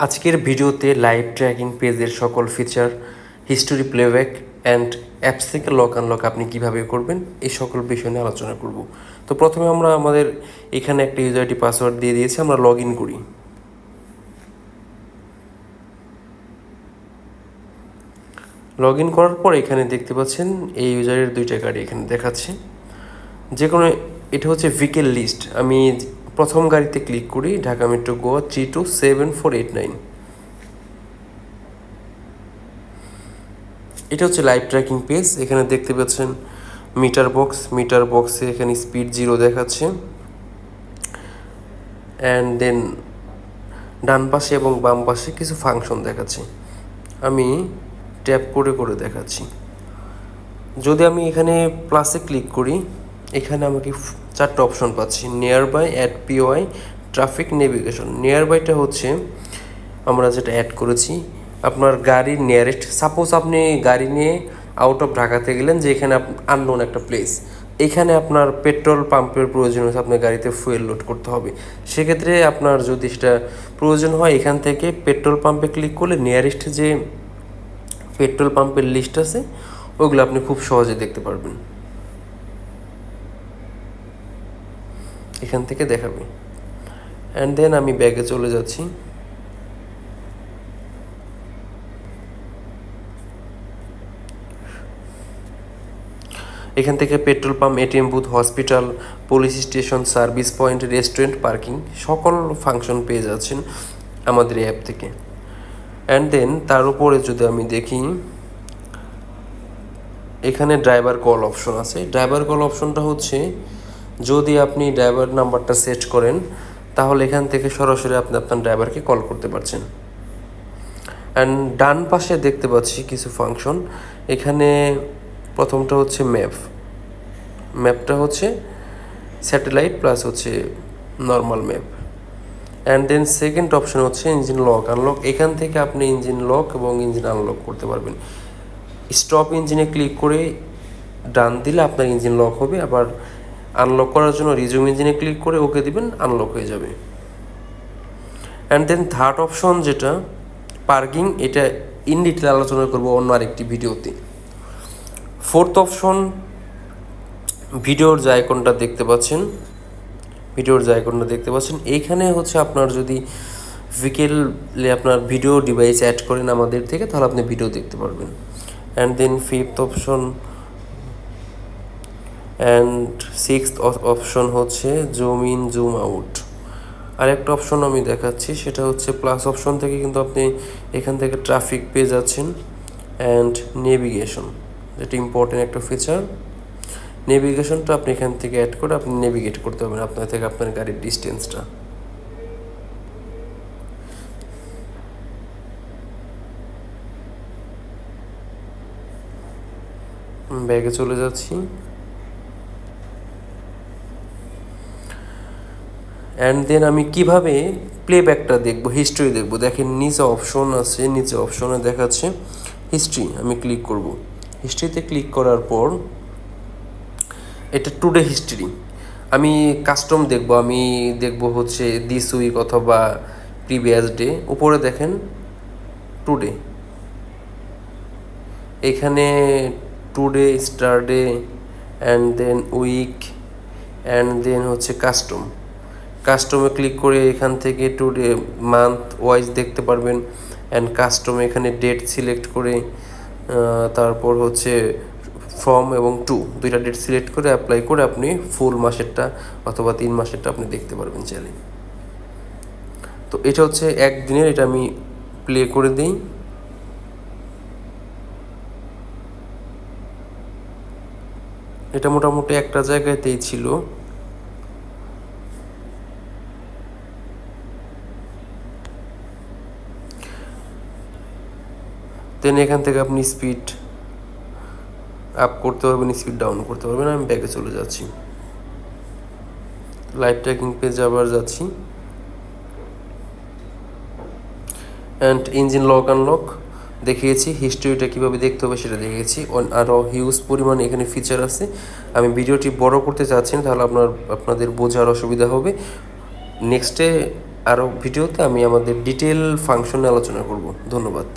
আজকের ভিডিওতে live tracking পেজের সকল feature, history playback and apps থেকে লক আনলক আপনি কীভাবে করবেন এই সকল বিষয় নিয়ে আলোচনা করব। তো প্রথমে আমরা আমাদের এখানে একটা ইউজার আইডি পাসওয়ার্ড দিয়ে দিয়েছি, আমরা লগ ইন করি। লগ ইন করার পর এখানে দেখতে পাচ্ছেন এই ইউজারের দুইটা গাড়ি এখানে দেখাচ্ছে, যে কোনো এটা হচ্ছে ভেহিকেল লিস্ট। আমি প্রথম গাড়িতে ক্লিক করি, ঢাকা মেট্রো গোয়া 327489। এটা হচ্ছে লাইভ ট্র্যাকিং পেজ। এখানে দেখতে পাচ্ছেন মিটার বক্সে এখানে স্পিড 0 দেখাচ্ছে, অ্যান্ড দেন ডান পাশে এবং বাম পাশে কিছু ফাংশন দেখাচ্ছে। আমি ট্যাপ করে করে দেখাচ্ছি। যদি আমি এখানে প্লাসে ক্লিক করি, এখানে আমাকে 4টা অপশন পাচ্ছি: nearby, add POI, traffic, navigation. নিয়ার বাইটা হচ্ছে আমরা যেটা অ্যাড করেছি আপনার গাড়ির নিয়ারেস্ট। সাপোজ আপনি গাড়ি নিয়ে আউট অফ ঢাকাতে গেলেন, যে এখানে আননোন একটা প্লেস, এখানে আপনার পেট্রোল পাম্পের প্রয়োজন হচ্ছে, আপনার গাড়িতে ফুয়েল লোড করতে হবে। সেক্ষেত্রে আপনার যদি সেটা প্রয়োজন হয়, এখান থেকে পেট্রোল পাম্পে ক্লিক করলে নিয়ারেস্ট যে পেট্রোল পাম্পের লিস্ট আছে ওগুলো আপনি খুব সহজে দেখতে পারবেন, এখান থেকে দেখাবে। অ্যান্ড দেন আমি ব্যাগে চলে যাচ্ছি। এখান থেকে petrol pump, ATM booth, hospital, police station, service point, restaurant, parking সকল ফাংশন পেয়ে যাচ্ছেন আমাদের অ্যাপ থেকে। অ্যান্ড দেন তার উপরে যদি আমি দেখি, এখানে ড্রাইভার কল অপশন আছে। ড্রাইভার কল অপশনটা হচ্ছে যদি আপনি ড্রাইভার নাম্বারটা সেট করেন, তাহলে এখান থেকে সরাসরি আপনি আপনার ড্রাইভারকে কল করতে পারছেন। অ্যান্ড ডান পাশে দেখতে পাচ্ছি কিছু ফাংশন। এখানে প্রথমটা হচ্ছে ম্যাপটা হচ্ছে স্যাটেলাইট প্লাস হচ্ছে normal map. And then second option হচ্ছে ইঞ্জিন লক আনলক। এখান থেকে আপনি ইঞ্জিন লক এবং ইঞ্জিন আনলক করতে পারবেন। স্টপ ইঞ্জিনে ক্লিক করে ডান দিলে আপনার ইঞ্জিন লক হবে, আবার আনলক করার জন্য রিজুম ইঞ্জিনে ক্লিক করে ওকে দিবেন, আনলক হয়ে যাবে। অ্যান্ড দেন থার্ড অপশন যেটা পার্কিং, এটা ইন ডিটেল আলোচনা করবো অন্য আরেকটি ভিডিওতে। ফোর্থ অপশন ভিডিওর যে আইকনটা দেখতে পাচ্ছেন, এইখানে হচ্ছে আপনার যদি ভিকেলে আপনার ভিডিও ডিভাইস অ্যাড করেন আমাদের থেকে, তাহলে আপনি ভিডিও দেখতে পারবেন। And then fifth option and sixth option হচ্ছে জুম ইন জুম আউট। আরেকটা অপশন আমি দেখাচ্ছি, সেটা হচ্ছে প্লাস অপশন থেকে কিন্তু আপনি এখান থেকে ট্রাফিক পেয়ে যাচ্ছেন। অ্যান্ড নেভিগেশন, যেটা ইম্পর্টেন্ট একটা ফিচার। নেভিগেশনটা আপনি এখান থেকে অ্যাড করে আপনি নেভিগেট করতে পারবেন আপনার থেকে আপনার গাড়ির ডিস্টেন্সটা। ব্যাগে চলে যাচ্ছি। অ্যান্ড দেন আমি কিভাবে প্লেব্যাকটা দেখবো, হিস্ট্রি দেখবো। দেখেন নিচে অপশন আছে, নিচে অপশনে দেখাচ্ছে হিস্ট্রি। আমি ক্লিক করব। হিস্ট্রিতে ক্লিক করার পর এটা টুডে হিস্ট্রি। আমি কাস্টম দেখব, আমি দেখব হচ্ছে দিস উইক অথবা প্রিভিয়াস ডে। উপরে দেখেন টুডে, এখানে today, yesterday, and then week, and then হচ্ছে কাস্টমে ক্লিক করে এখান থেকে টুডে মান্থ ওয়াইজ দেখতে পারবেন। অ্যান্ড কাস্টমে এখানে ডেট সিলেক্ট করে তারপর হচ্ছে ফ্রম এবং টু দুইটা ডেট সিলেক্ট করে অ্যাপ্লাই করে আপনি ফুল মাসেরটা অথবা 3 মাসেরটা আপনি দেখতে পারবেন চাইলে। তো এটা হচ্ছে একদিনের, এটা আমি প্লে করে দিই। এটা মোটামুটি একটা জায়গাতেই ছিল। দেন এখান থেকে আপনি স্পিড আপ করতে পারবেন, স্পিড ডাউন করতে পারবেন। আমি ব্যাকে চলে যাচ্ছি, লাইভ ট্র্যাকিং পেজে আবার যাচ্ছি। অ্যান্ড ইঞ্জিন লক আনলক দেখিয়েছি, হিস্ট্রিটা কীভাবে দেখতে হবে সেটা দেখিয়েছি। আরও হিউজ পরিমাণে এখানে ফিচার আছে। আমি ভিডিওটি বড় করতে চাচ্ছি না, তাহলে আপনাদের বোঝার অসুবিধা হবে। নেক্সটে আরও ভিডিওতে আমি আমাদের ডিটেল ফাংশনে আলোচনা করব। ধন্যবাদ।